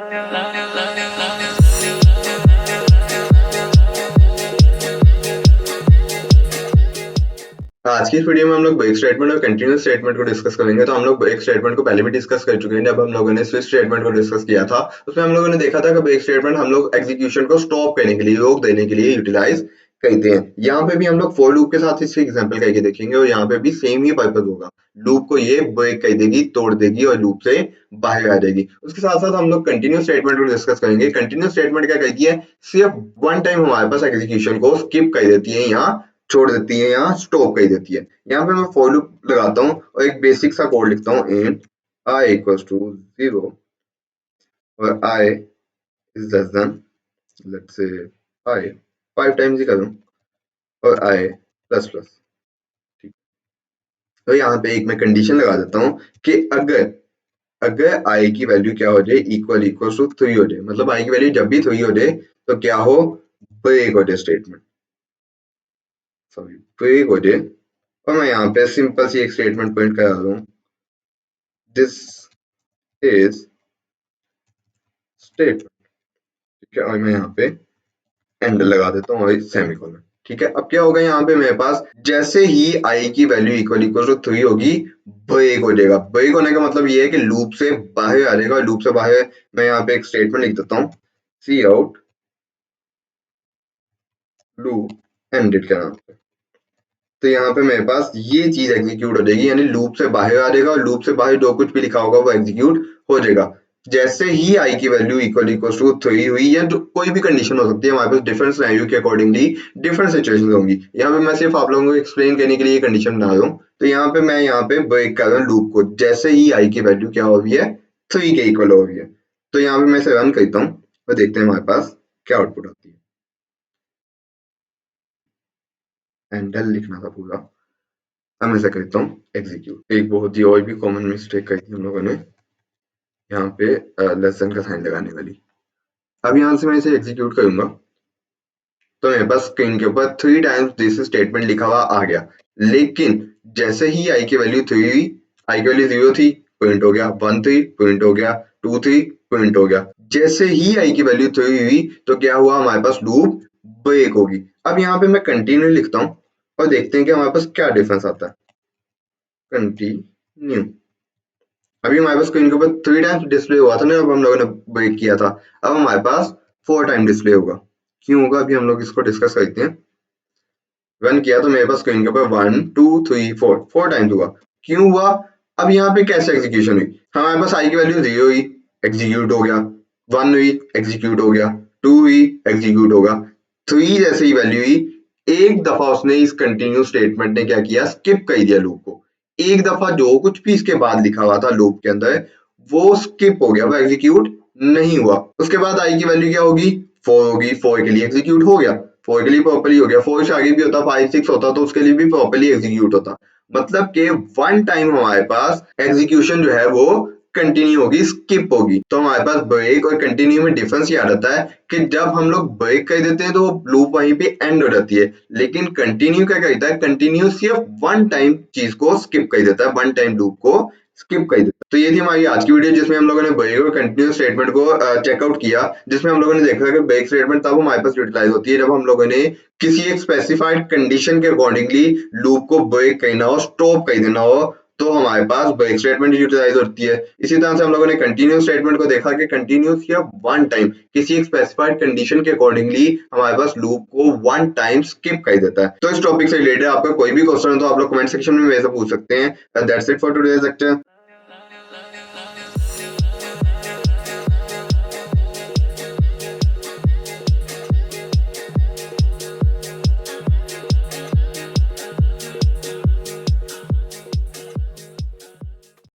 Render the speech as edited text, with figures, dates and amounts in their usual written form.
आज की इस वीडियो में हम लोग ब्रेक स्टेटमेंट और कंटिन्यूअस स्टेटमेंट को डिस्कस करेंगे। तो हम लोग ब्रेक स्टेटमेंट को पहले भी डिस्कस कर चुके हैं जब हम लोगों ने स्विच स्टेटमेंट को डिस्कस किया था। उसमें हम लोगों ने देखा था कि ब्रेक स्टेटमेंट हम लोग एग्जीक्यूशन को स्टॉप करने के लिए, रोक देने के लिए यूटिलाइज करते हैं। यहाँ पे भी हम लोग फॉर लूप के साथ इससे एग्जांपल करके देखेंगे और यहाँ पे भी सेम ही पर्पस होगा। लूप को ये ब्रेक कर देगी, तोड़ देगी और लूप से बाहर आ जाएगी। उसके साथ साथ हम लोग कंटिन्यूअस स्टेटमेंट को डिस्कस करेंगे। कंटिन्यूअस स्टेटमेंट क्या कहती है, सिर्फ वन टाइम हमारे पास एग्जीक्यूशन को स्किप कर देती है, यहाँ छोड़ देती है, यहाँ स्टॉप कर देती है। यहाँ पे मैं फॉर लूप लगाता हूँ और एक बेसिक सा कोड लिखता हूँ, int I equals to 0 और I is less than, let's say I 5 times ही करूँ और I प्लस प्लस। ठीक, तो यहाँ पे एक मैं कंडीशन लगा देता हूँ कि अगर अगर I की वैल्यू क्या हो जाए, इक्वल टू 3 हो जाए, मतलब I की वैल्यू जब भी 3 हो जाए तो क्या हो, ब्रेक हो जाए स्टेटमेंट, सॉरी ब्रेक हो जाए। और मैं यहाँ पे सिंपल सी एक स्टेटमेंट प्रिंट करा दूँ, दिस इज स्टेटमेंट, ठीक है, और मैं यहाँ पे एंड लगा देता हूँ और सेमीकोलन। ठीक है, अब क्या होगा, यहाँ पे मेरे पास जैसे ही I की वैल्यू इक्वल टू 3 होगी, ब्रेक हो जाएगा। ब्रेक होने का मतलब ये है कि लूप से बाहर आ जाएगा। लूप से बाहर मैं यहाँ पे एक स्टेटमेंट लिख देता हूँ, सी आउट लूप एंडेड के नाम पे। तो यहाँ पे मेरे पास ये चीज एग्जीक्यूट हो जाएगी, यानी लूप से बाहर आ जाएगा और लूप से बाहर जो कुछ भी लिखा होगा वो एग्जीक्यूट हो जाएगा। जैसे ही I की वैल्यू इक्वल टू 3 हुई, या जो कोई भी कंडीशन हो सकती है, हमारे पास डिफरेंट सिनेरियो के अकॉर्डिंगली डिफरेंट सिचुएशंस होंगी। यहाँ पे मैं सिर्फ आप लोगों को एक्सप्लेन करने के लिए ये कंडीशन बना रहा हूँ। तो यहाँ पे मैं यहाँ पे ब्रेक कर रहा हूँ लूप को, जैसे ही I की वैल्यू क्या हो रही है, 3 के इक्वल हो रही है। तो यहाँ पे मैं इसे रन करता हूँ और देखते हैं हमारे पास क्या आउटपुट आती है। एंडल लिखना था पूरा, अब मैं ऐसा करता हूँ एग्जीक्यूट। एक बहुत ही और भी कॉमन मिस्टेक करी थी हम लोगों ने, यहाँ पे लेस देन का साइन लगाने वाली। अब यहाँ से मैं इसे एग्जीक्यूट करूंगा तो मेरे पास स्क्रीन के ऊपर 3 टाइम्स दिस स्टेटमेंट लिखा हुआ आ गया। लेकिन जैसे ही I की वैल्यू 3 हुई, I की वैल्यू 0 थी, प्रिंट हो गया, 1 थी, प्रिंट हो गया, 2 थी, प्रिंट हो गया। जैसे ही I की वैल्यू 3 हुई तो क्या हुआ, हमारे पास लूप ब्रेक होगी। अब यहाँ पे मैं कंटिन्यू लिखता हूँ और देखते हैं कि हमारे पास क्या डिफरेंस आता है। कंटिन्यू, अभी हमारे पास स्क्रीन के ऊपर 3 टाइम्स डिस्प्ले हुआ था ना, अब हम लोगों ने ब्रेक किया था। अब हमारे पास 4 टाइम डिस्प्ले होगा। क्यों होगा, अभी हम लोग इसको डिस्कस करते हैं। रन किया तो मेरे पास स्क्रीन के ऊपर 1 2 3 4 टाइम्स हुआ। क्यों हुआ, अब यहाँ पे कैसे एग्जीक्यूशन हुई, हमारे पास I की वैल्यू 0 हुई, एग्जीक्यूट हो गया, 1 हुई, एग्जीक्यूट हो गया, 2 हुई, एग्जीक्यूट होगा, 3 जैसे ही वैल्यू हुई, एक दफा उसने इस कंटिन्यू स्टेटमेंट ने क्या किया, स्किप कर दिया लूप को। एक दफा जो कुछ भी इसके बाद लिखा हुआ था लूप के अंदर वो स्किप हो गया, वो एग्जीक्यूट नहीं हुआ। उसके बाद I की वैल्यू क्या होगी, 4 होगी, 4 के लिए एग्जीक्यूट हो गया, 4 के लिए प्रॉपर्ली हो गया। 4 से आगे भी होता, 5 6 होता तो उसके लिए भी प्रॉपर्ली एग्जीक्यूट होता। मतलब कि वन टाइम हमारे पास एग्जीक्यूशन जो है वो कंटिन्यू होगी, स्किप होगी। तो हमारे पास ब्रेक और कंटिन्यू में डिफरेंस ये आ जाता है कि जब हम लोग ब्रेक कर देते हैं तो लूप वहीं पे एंड हो जाती है, लेकिन कंटिन्यू क्या करता है, कंटिन्यू सिर्फ वन टाइम चीज को स्किप कर देता है, वन टाइम लूप को स्किप कर देता है। तो ये थी हमारी आज की वीडियो जिसमें हम लोगों ने ब्रेक और कंटिन्यू स्टेटमेंट को चेकआउट किया, जिसमें हम लोगों ने देखा कि ब्रेक स्टेटमेंट तब हमारे पास यूटिलाइज होती है जब हम लोगों ने किसी एक स्पेसिफाइड कंडीशन के अकॉर्डिंगली लूप को ब्रेक करना हो, स्टॉप कर देना हो, तो हमारे पास ब्रेक स्टेटमेंट यूटिलाइज होती है। इसी तरह से हम लोगों ने कंटिन्यू स्टेटमेंट को देखा कि कंटिन्यू सिर्फ वन टाइम किसी एक स्पेसिफाइड कंडीशन के अकॉर्डिंगली हमारे पास लूप को वन टाइम स्किप कर देता है। तो इस टॉपिक से रिलेटेड आपका कोई भी क्वेश्चन हो तो आप लोग कमेंट सेक्शन में मेरे से पूछ सकते हैं। That's it for today's lecture.